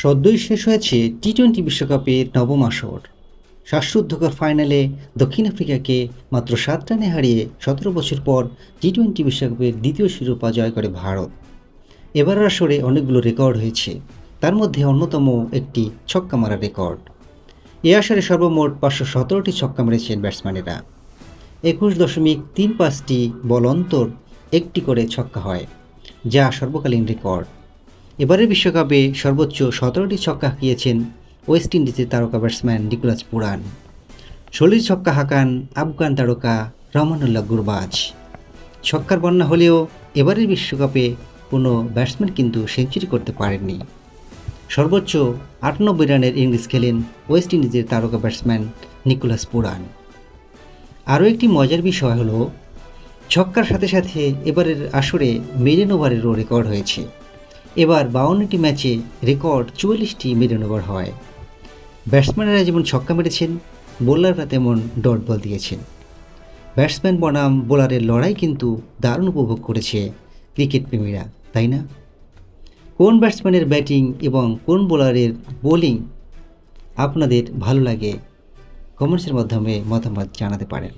সদ্যই শেষ হয়েছে টি-20 বিশ্বকাপের নবম আসর। শ্বাসরুদ্ধকর ফাইনালে দক্ষিণ আফ্রিকাকে মাত্র ৭ রানে হারিয়ে ১৭ বছর পর টি-20 বিশ্বকাপের দ্বিতীয় শিরোপা জয় করে ভারত। এবারের আসরে অনেকগুলো রেকর্ড হয়েছে, তার মধ্যে অন্যতম একটি ছক্কা মারা রেকর্ড। এ আসরে সর্বমোট ৫১৭টি ছক্কা মেরেছেন ব্যাটসম্যানেরা। ২১.৩৫টি বল অন্তর একটি করে ছক্কা হয়, যা সর্বকালীন রেকর্ড। এবারের বিশ্বকাপে সর্বোচ্চ ১৭টি ছক্কা হাঁকিয়েছেন ওয়েস্ট ইন্ডিজের তারকা ব্যাটসম্যান নিকোলাস পুরান। ১৬টি ছক্কা হাঁকান আফগান তারকা রহমানুল্লাহ গুরবাজ। ছক্কার বন্যা হলেও এবারের বিশ্বকাপে কোনো ব্যাটসম্যান কিন্তু সেঞ্চুরি করতে পারেননি। সর্বোচ্চ ৯৮ রানের ইনিংস খেলেন ওয়েস্ট ইন্ডিজের তারকা ব্যাটসম্যান নিকোলাস পুরান। আরও একটি মজার বিষয় হলো, ছক্কার সাথে সাথে এবারের আসরে মেডেন ওভারেরও রেকর্ড হয়েছে। এবার ৫২টি ম্যাচে রেকর্ড ৪৪টি মেডেন ওভার হয়। ব্যাটসম্যানেরা যেমন ছক্কা মেরেছেন, বোলাররা তেমন ডট বল দিয়েছেন। ব্যাটসম্যান বনাম বোলারের লড়াই কিন্তু দারুণ উপভোগ করেছে ক্রিকেট প্রেমীরা, তাই না? কোন ব্যাটসম্যানের ব্যাটিং এবং কোন বোলারের বোলিং আপনাদের ভালো লাগে, কমেন্টসের মাধ্যমে মতামত জানাতে পারেন।